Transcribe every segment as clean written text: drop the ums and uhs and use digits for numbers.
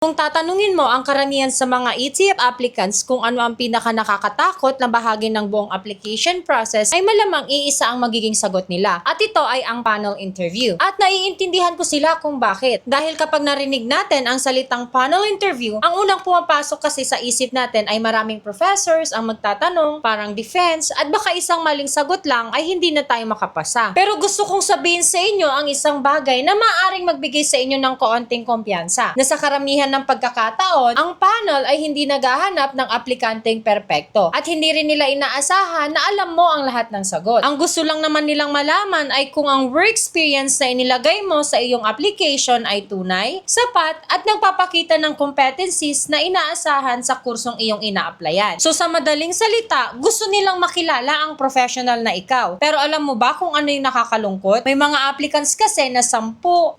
Kung tatanungin mo ang karamihan sa mga ETF applicants kung ano ang pinaka nakakatakot na bahagi ng buong application process, ay malamang iisa ang magiging sagot nila. At ito ay ang panel interview. At naiintindihan ko sila kung bakit. Dahil kapag narinig natin ang salitang panel interview, ang unang pumapasok kasi sa isip natin ay maraming professors ang magtatanong, parang defense, at baka isang maling sagot lang ay hindi na tayo makapasa. Pero gusto kong sabihin sa inyo ang isang bagay na maaaring magbigay sa inyo ng kaunting kumpiyansa. Na sa karamihan ng pagkakataon, ang panel ay hindi naghahanap ng aplikanteng perpekto at hindi rin nila inaasahan na alam mo ang lahat ng sagot. Ang gusto lang naman nilang malaman ay kung ang work experience na inilagay mo sa iyong application ay tunay, sapat at nagpapakita ng competencies na inaasahan sa kursong iyong ina-applyan. So sa madaling salita, gusto nilang makilala ang professional na ikaw. Pero alam mo ba kung ano yung nakakalungkot? May mga applicants kasi na 10, 15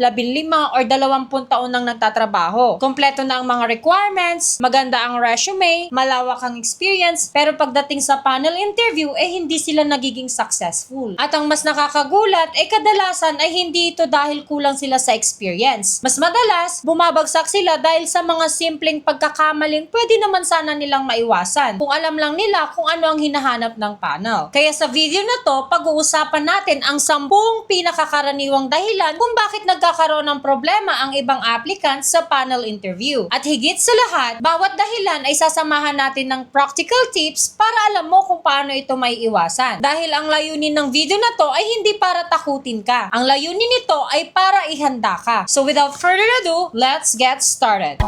or 20 taon nang nagtatrabaho. Kompleto na ang mga requirements, maganda ang resume, malawak ang experience, pero pagdating sa panel interview, hindi sila nagiging successful. At ang mas nakakagulat, kadalasan ay hindi ito dahil kulang sila sa experience. Mas madalas, bumabagsak sila dahil sa mga simpleng pagkakamaling pwede naman sana nilang maiwasan kung alam lang nila kung ano ang hinahanap ng panel. Kaya sa video na to, pag-uusapan natin ang 10 pinakakaraniwang dahilan kung bakit nagkakaroon ng problema ang ibang applicants sa panel interview. At higit sa lahat, bawat dahilan ay sasamahan natin ng practical tips para alam mo kung paano ito may iwasan. Dahil ang layunin ng video na to ay hindi para takutin ka. Ang layunin nito ay para ihanda ka. So without further ado, let's get started.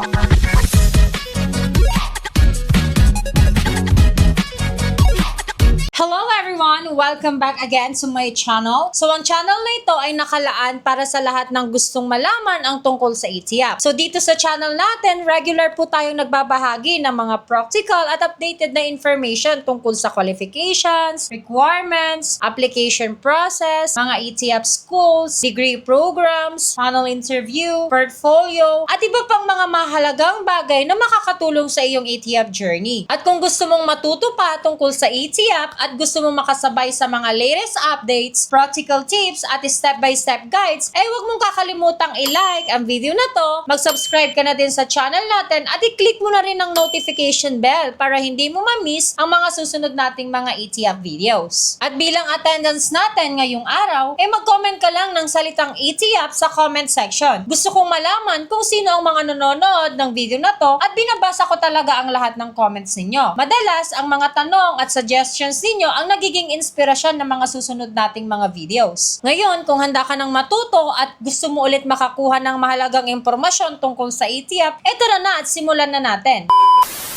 Hello everyone! Welcome back again to my channel. So ang channel na ito ay nakalaan para sa lahat ng gustong malaman ang tungkol sa ETF. So dito sa channel natin, regular po tayong nagbabahagi ng mga practical at updated na information tungkol sa qualifications, requirements, application process, mga ETF schools, degree programs, panel interview, portfolio, at iba pang mga mahalagang bagay na makakatulong sa iyong ETF journey. At kung gusto mong matuto pa tungkol sa ETF at gusto mo makasabay sa mga latest updates, practical tips at step-by-step guides, huwag mong kakalimutang i-like ang video na to, mag-subscribe ka na din sa channel natin at i-click mo na rin ang notification bell para hindi mo ma-miss ang mga susunod nating mga ETF videos. At bilang attendance natin ngayong araw, mag-comment ka lang ng salitang ETF sa comment section. Gusto kong malaman kung sino ang mga nanonood ng video na to at binabasa ko talaga ang lahat ng comments ninyo. Madalas, ang mga tanong at suggestions ninyo ang nagiging inspirasyon ng mga susunod nating mga videos. Ngayon, kung handa ka ng matuto at gusto mo ulit makakuha ng mahalagang impormasyon tungkol sa ETF, tara na at simulan na natin.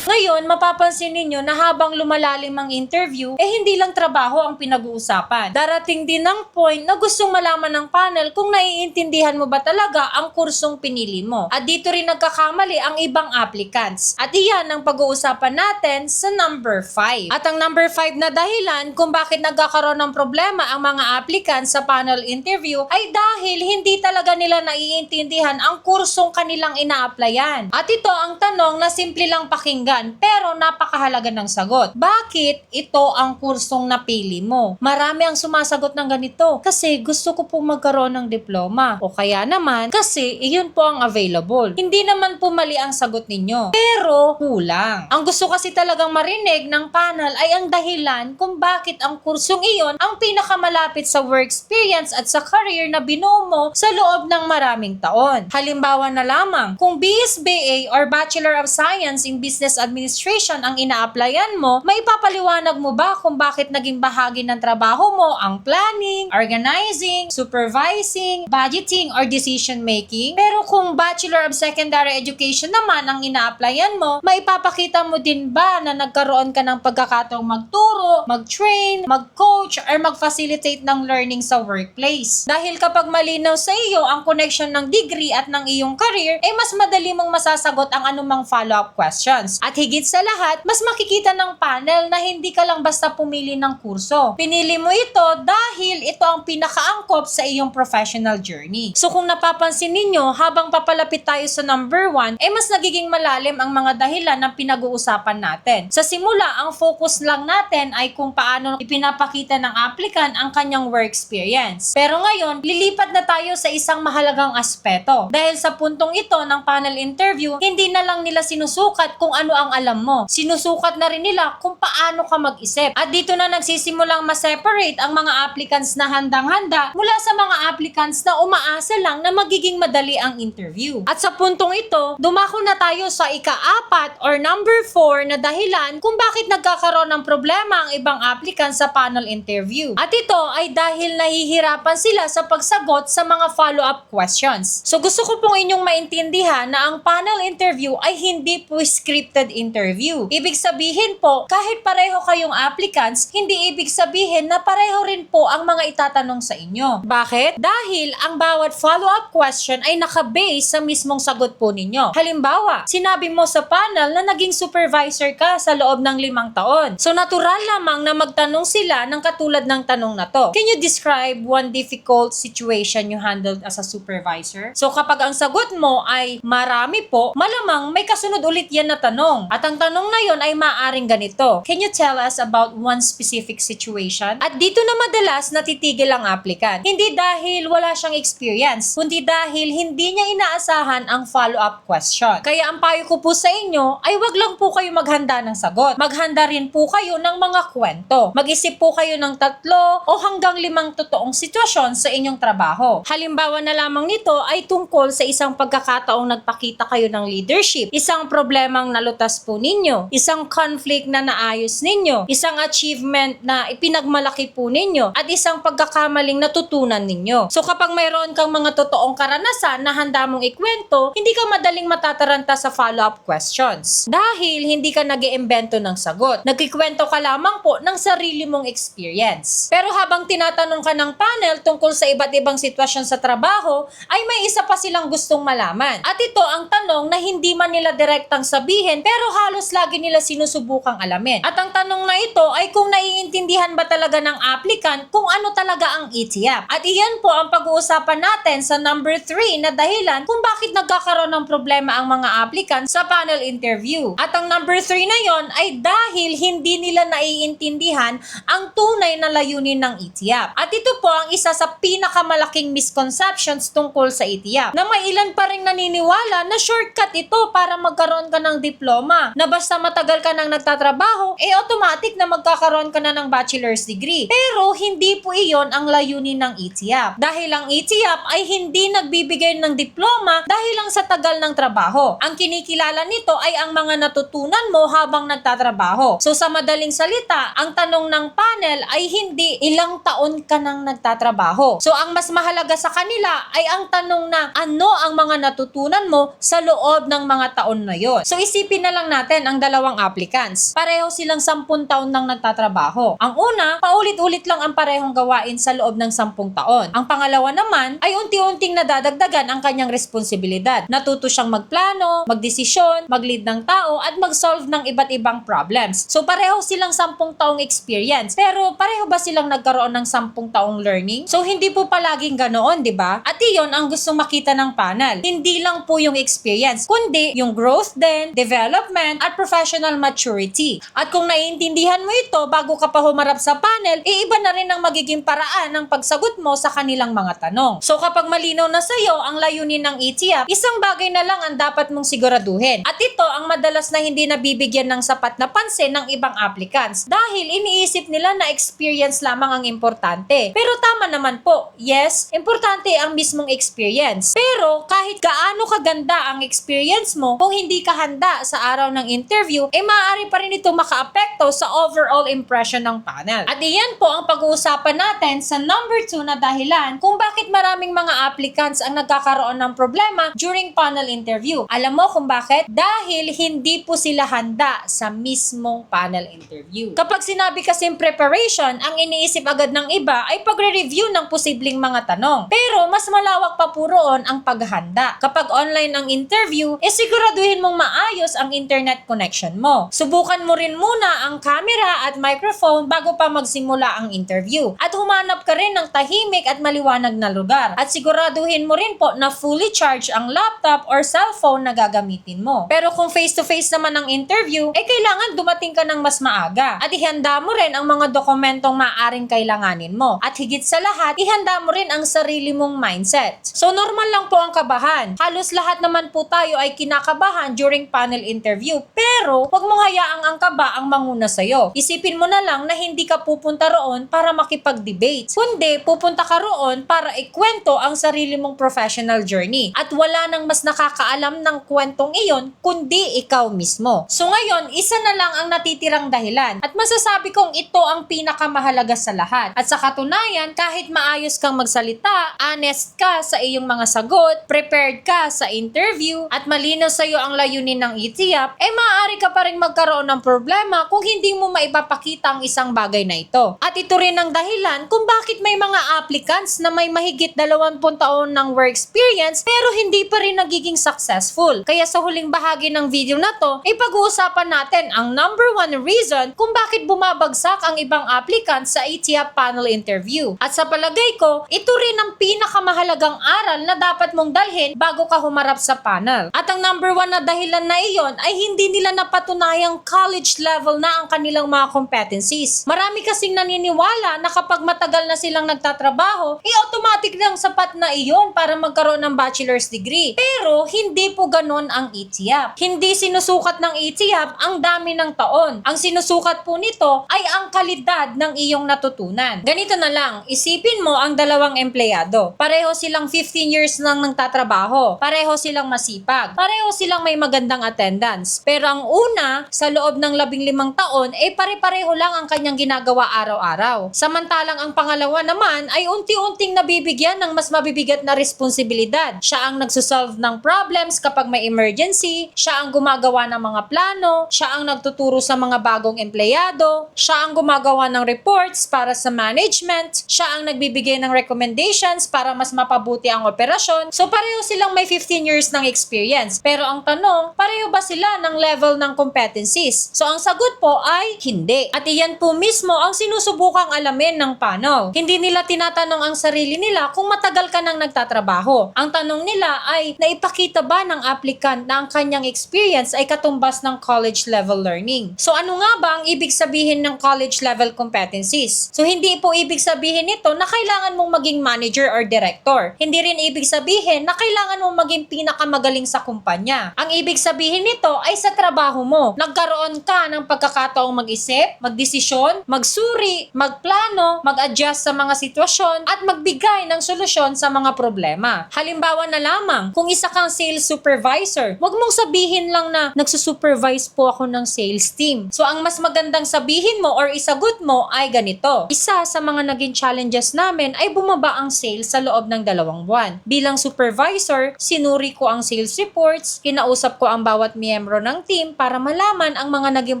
Ngayon, mapapansin ninyo na habang lumalalim ang interview, hindi lang trabaho ang pinag-uusapan. Darating din ang point na gustong malaman ng panel kung naiintindihan mo ba talaga ang kursong pinili mo. At dito rin nagkakamali ang ibang applicants. At iyan ang pag-uusapan natin sa number 5. At ang number 5 na dahilan kung bakit nagkakaroon ng problema ang mga applicants sa panel interview ay dahil hindi talaga nila naiintindihan ang kursong kanilang ina-applyan. At ito ang tanong na simple lang pakinggan pero napakahalaga ng sagot. Bakit ito ang kursong napili mo? Marami ang sumasagot ng ganito. Kasi gusto ko pong magkaroon ng diploma. O kaya naman, kasi iyon po ang available. Hindi naman po mali ang sagot ninyo. Pero kulang. Ang gusto kasi talagang marinig ng panel ay ang dahilan kung bakit ang kursong iyon ang pinakamalapit sa work experience at sa career na binuo mo sa loob ng maraming taon. Halimbawa na lamang, kung BSBA or Bachelor of Science in Business Administration ang ina-applyan mo, may papaliwanag mo ba kung bakit naging bahagi ng trabaho mo ang planning, organizing, supervising, budgeting, or decision making? Pero kung Bachelor of Secondary Education naman ang ina-applyan mo, may papakita mo din ba na nagkaroon ka ng pagkakataong magturo, mag-train, mag-coach, or mag-facilitate ng learning sa workplace? Dahil kapag malinaw sa iyo ang connection ng degree at ng iyong career, mas madali mong masasagot ang anumang follow-up questions. At higit sa lahat, mas makikita ng panel na hindi ka lang basta pumili ng kurso. Pinili mo ito dahil ito ang pinakaangkop sa iyong professional journey. So kung napapansin ninyo, habang papalapit tayo sa number 1, mas nagiging malalim ang mga dahilan ng pinag-uusapan natin. Sa simula, ang focus lang natin ay kung paano ipinapakita ng applicant ang kanyang work experience. Pero ngayon, lilipat na tayo sa isang mahalagang aspeto. Dahil sa puntong ito ng panel interview, hindi na lang nila sinusukat kung ano ang alam mo. Sinusukat na rin nila kung paano ka mag-isip. At dito na nagsisimulang ma-separate ang mga applicants na handang-handa mula sa mga applicants na umaasa lang na magiging madali ang interview. At sa puntong ito, dumako na tayo sa ika-4 or number 4 na dahilan kung bakit nagkakaroon ng problema ang ibang applicants sa panel interview. At ito ay dahil nahihirapan sila sa pagsagot sa mga follow-up questions. So gusto ko pong inyong maintindihan na ang panel interview ay hindi po scripted interview. Ibig sabihin po, kahit pareho kayong applicants, hindi ibig sabihin na pareho rin po ang mga itatanong sa inyo. Bakit? Dahil ang bawat follow-up question ay nakabase sa mismong sagot po ninyo. Halimbawa, sinabi mo sa panel na naging supervisor ka sa loob ng 5 taon. So natural lamang na magtanong sila ng katulad ng tanong na to. Can you describe one difficult situation you handled as a supervisor? So kapag ang sagot mo ay marami po, malamang may kasunod ulit yan na tanong. At ang tanong na yon ay maaring ganito. Can you tell us about one specific situation? At dito na madalas natitigil ang applicant. Hindi dahil wala siyang experience, kundi dahil hindi niya inaasahan ang follow-up question. Kaya ang payo ko po sa inyo ay wag lang po kayo maghanda ng sagot. Maghanda rin po kayo ng mga kwento. Mag-isip po kayo ng 3 o hanggang 5 totoong sitwasyon sa inyong trabaho. Halimbawa na lamang nito ay tungkol sa isang pagkakataong nagpakita kayo ng leadership, isang problemang nalutas po ninyo, isang conflict na naayos ninyo, isang achievement na ipinagmalaki po ninyo, at isang pagkakamaling natutunan ninyo. So kapag mayroon kang mga totoong karanasan na handa mong ikwento, hindi ka madaling matataranta sa follow-up questions. Dahil hindi ka nag-iimbento ng sagot. Nagkikwento ka lamang po ng sarili mong experience. Pero habang tinatanong ka ng panel tungkol sa iba't ibang sitwasyon sa trabaho, ay may isa pa silang gustong malaman. At ito ang tanong na hindi man nila direktang sabihin pero halos lagi nila sinusubukang alamin. At ang tanong na ito ay kung naiintindihan ba talaga ng applicant kung ano talaga ang ETF. At iyan po ang pag-uusapan natin sa number 3 na dahilan kung bakit nagkakaroon ng problema ang mga applicant sa panel interview. At ang number 3 na yon ay dahil hindi nila naiintindihan ang tunay na layunin ng ETF. At ito po ang isa sa pinakamalaking misconceptions tungkol sa ETF, na may ilan pa ring naniniwala na shortcut ito para magkaroon ka ng diploma, na basta matagal ka nang nagtatrabaho, automatic na magkakaroon ka na ng bachelor's degree. Pero hindi po iyon ang layunin ng ETF. Dahil ang ETF ay hindi nagbibigay ng diploma dahil lang sa tagal ng trabaho. Ang kinikilala nito ay ang mga natutunan mo habang nagtatrabaho. So sa madaling salita, ang tanong ng panel ay hindi ilang taon ka nang nagtatrabaho. So ang mas mahalaga sa kanila ay ang tanong na ano ang mga natutunan mo sa loob ng mga taon na yon. So isipin na lang natin ang dalawang applicants. Pareho silang 10 taon nang nagtatrabaho. Ang una, paulit-ulit lang ang parehong gawain sa loob ng 10 taon. Ang pangalawa naman ay unti-unting nadadagdagan ang kanyang responsibilidad. Natuto siyang magplano, magdesisyon, mag-lead ng tao at mag-solve ng iba't ibang problems. So pareho silang 10 taong experience. Pero pareho ba silang nagkaroon ng 10 taong learning? So hindi po palaging ganoon, di ba? At iyon ang gustong makita ng panel. Hindi lang po yung experience, kundi yung growth din, development, at professional maturity. At kung naiintindihan mo ito bago ka pa humarap sa panel, iba na rin ang magiging paraan ng pagsagot mo sa kanilang mga tanong. So kapag malinaw na sa iyo ang layunin ng ETF, isang bagay na lang ang dapat mong siguraduhin. At ito ang madalas na hindi nabibigyan ng sapat na pansin ng ibang applicants dahil iniisip nila na experience lamang ang importante. Pero tama naman po, yes, importante ang mismong experience. Pero kahit gaano kaganda ang experience mo, kung hindi ka handa sa araw ng interview, maaari pa rin ito makaapekto sa overall impression ng panel. At iyan po ang pag-uusapan natin sa number 2 na dahilan kung bakit maraming mga applicants ang nagkakaroon ng problema during panel interview. Alam mo kung bakit? Dahil hindi po sila handa sa mismong panel interview. Kapag sinabi kasing preparation, ang iniisip agad ng iba ay pagre-review ng posibleng mga tanong. Pero mas malawak pa po roon ang paghanda. Kapag online ang interview, siguraduhin mong maayos ang internet connection mo. Subukan mo rin muna ang camera at microphone bago pa magsimula ang interview. At humanap ka rin ng tahimik at maliwanag na lugar. At siguraduhin mo rin po na fully charged ang laptop or cellphone na gagamitin mo. Pero kung face-to-face naman ang interview, kailangan dumating ka ng mas maaga. At ihanda mo rin ang mga dokumentong maaaring kailanganin mo. At higit sa lahat, ihanda mo rin ang sarili mong mindset. So normal lang po ang kabahan. Halos lahat naman po tayo ay kinakabahan during panel interview. Pero huwag mong hayaang ang kaba ang manguna sa'yo. Isipin mo na lang na hindi ka pupunta roon para makipag-debate. Kundi pupunta ka roon para ikwento ang sarili mong professional journey. At wala nang mas nakakaalam ng kwentong iyon kundi ikaw mismo. So ngayon, isa na lang ang natitirang dahilan. At masasabi kong ito ang pinakamahalaga sa lahat. At sa katunayan, kahit maayos kang magsalita, honest ka sa iyong mga sagot, prepared ka sa interview, at malinaw sa iyo ang layunin ng ETIAP, maaari ka pa rin magkaroon ng problema kung hindi mo maipapakita ang isang bagay na ito. At ito rin ang dahilan kung bakit may mga applicants na may mahigit 20 taon ng work experience pero hindi pa rin nagiging successful. Kaya sa huling bahagi ng video na to, pag-uusapan natin ang number 1 reason kung bakit bumabagsak ang ibang applicants sa ETIAP panel interview. At sa palagay ko, ito rin ang pinakamahalagang aral na dapat mong dalhin bago ka humarap sa panel. At ang number 1 na dahilan na iyon ay hindi nila napatunayang college level na ang kanilang mga competencies. Marami kasing naniniwala na kapag matagal na silang nagtatrabaho, automatic lang sapat na iyon para magkaroon ng bachelor's degree. Pero hindi po ganon ang ETIAP. Hindi sinusukat ng ETIAP ang dami ng taon. Ang sinusukat po nito ay ang kalidad ng iyong natutunan. Ganito na lang, isipin mo ang dalawang empleyado. Pareho silang 15 years nang nagtatrabaho. Pareho silang masipag. Pareho silang may magandang attendance. Pero ang una, sa loob ng 15 taon, pare-pareho lang ang kanyang ginagawa araw-araw. Samantalang ang pangalawa naman ay unti-unting nabibigyan ng mas mabibigat na responsibilidad. Siya ang nagsusolve ng problems kapag may emergency, siya ang gumagawa ng mga plano, siya ang nagtuturo sa mga bagong empleyado, siya ang gumagawa ng reports para sa management, siya ang nagbibigay ng recommendations para mas mapabuti ang operasyon. So pareho silang may 15 years ng experience. Pero ang tanong, pareho ba sila ng level ng competencies? So ang sagot po ay hindi. At iyan po mismo ang sinusubukang alamin ng panel. Hindi nila tinatanong ang sarili nila kung matagal ka nang nagtatrabaho. Ang tanong nila ay naipakita ba ng applicant na ang kanyang experience ay katumbas ng college level learning. So ano nga ba ang ibig sabihin ng college level competencies? So hindi po ibig sabihin nito na kailangan mong maging manager or director. Hindi rin ibig sabihin na kailangan mong maging pinakamagaling sa kumpanya. Ang ibig sabihin nito ay sa trabaho mo. Nagkaroon ka ng pagkakataong mag-isip, magdesisyon, magsuri, magplano, mag-adjust sa mga sitwasyon at magbigay ng solusyon sa mga problema. Halimbawa na lamang, kung isa kang sales supervisor, wag mong sabihin lang na nagsusupervise po ako ng sales team. So ang mas magandang sabihin mo or isagot mo ay ganito. Isa sa mga naging challenges namin ay bumaba ang sales sa loob ng 2 buwan. Bilang supervisor, sinuri ko ang sales reports, kinausap ko ang bawat miyembro ng team para malaman ang mga naging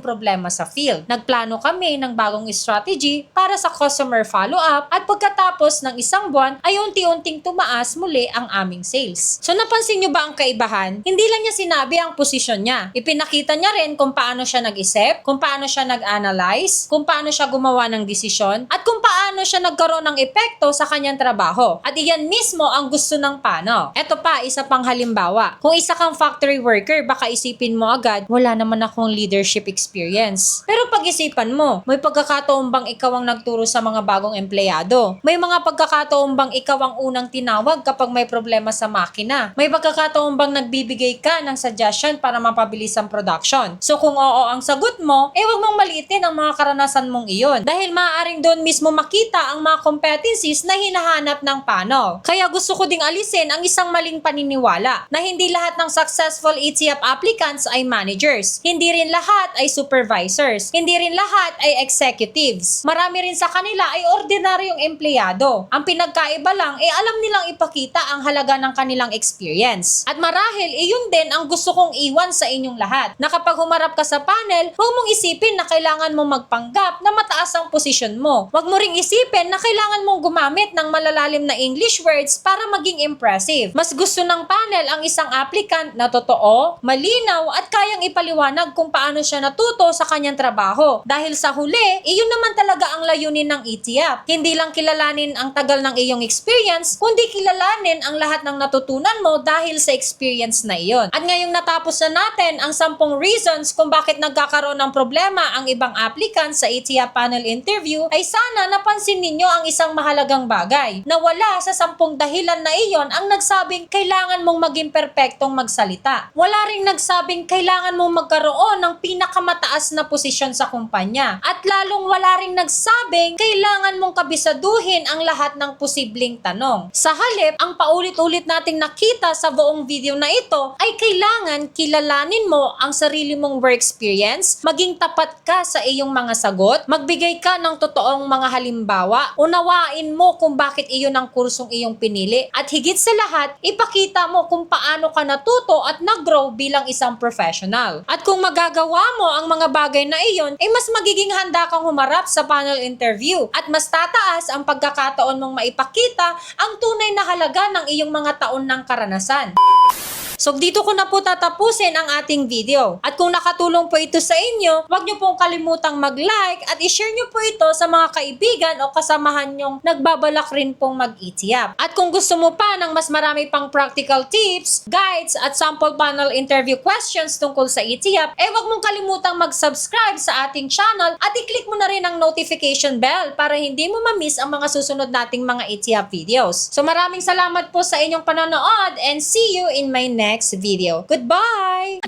problema sa field. Nagplano kami ng bagong strategy para sa customer follow-up at pagkatapos ng 1 buwan ay unti-unting tumaas muli ang aming sales. So napansin nyo ba ang kaibahan? Hindi lang niya sinabi ang posisyon niya. Ipinakita niya rin kung paano siya nag-isip, kung paano siya nag-analyze, kung paano siya gumawa ng desisyon, at kung paano siya nagkaroon ng epekto sa kanyang trabaho. At iyan mismo ang gusto ng panel. Eto pa, isa pang halimbawa. Kung isa kang factory worker, baka isipin mo agad, wala naman akong leadership experience. Pero pag-isipan mo, may pagkakataon bang ikaw ang nagturo sa mga bagong empleyado? May mga pagkakataon bang ikaw ang unang tinawag kapag may problema sa makina? May pagkakataon bang nagbibigay ka ng suggestion para mapabilis ang production? So kung oo ang sagot mo, wag mong maliitin ang mga karanasan mong iyon. Dahil maaaring doon mismo makita ang mga competencies na hinahanap ng panel. Kaya gusto ko ding alisin ang isang maling paniniwala na hindi lahat ng successful ETIAP applicants ay managers. Hindi rin lahat ay supervisors. Hindi rin lahat ay executives. Marami rin sa kanila ay ordinaryong empleyado. Ang pinagkaiba lang alam nilang ipakita ang halaga ng kanilang experience. At marahil iyon din ang gusto kong iwan sa inyong lahat, na kapag humarap ka sa panel, huwag mong isipin na kailangan mong magpanggap na mataas ang posisyon mo. Huwag mo ring isipin na kailangan mong gumamit ng malalalim na English words para maging impressive. Mas gusto ng panel ang isang applicant na totoo, malinaw at kayang ipaliwanag kung paano siya natuto sa kanyang trabaho. Dahil sa huli, iyon naman talaga ang layunin ng ETF. Hindi lang kilalanin ang tagal ng iyong experience, kundi kilalanin ang lahat ng natutunan mo dahil sa experience na iyon. At ngayong natapos na natin ang 10 reasons kung bakit nagkakaroon ng problema ang ibang applicants sa ETF panel interview, ay sana napansin ninyo ang isang mahalagang bagay, na wala sa 10 dahilan na iyon ang nagsabing kailangan mong maging perpektong magsalita. Wala ring nagsabing kailangan mong magkaroon ng pinakamataas na posisyon sa kumpanya. At lalong wala ring nagsabing kailangan mong kabisaduhin ang lahat ng posibleng tanong. Sa halip, ang paulit-ulit nating nakita sa buong video na ito ay kailangan kilalanin mo ang sarili mong work experience, maging tapat ka sa iyong mga sagot, magbigay ka ng totoong mga halimbawa, unawain mo kung bakit iyon ang kursong iyong pinili, at higit sa lahat, ipakita mo kung paano ka natuto at nag-grow bilang isang professional. At kung magagawa mo ang mga bagay na iyon, ay mas magiging handa kang humarap sa panel interview at mas tataas ang pagkakataon mong maipakita ang tunay na halaga ng iyong mga taon ng karanasan. So dito ko na po tatapusin ang ating video. At kung nakatulong po ito sa inyo, huwag nyo pong kalimutang mag-like at i-share nyo po ito sa mga kaibigan o kasamahan nyong nagbabalak rin pong mag-ETF. At kung gusto mo pa ng mas marami pang practical tips, guides at sample panel interview questions tungkol sa ETF, huwag mong kalimutang mag-subscribe sa ating channel at i-click mo na rin ang notification bell para hindi mo ma-miss ang mga susunod nating mga ETF videos. So maraming salamat po sa inyong panonood and see you in my next video. Goodbye!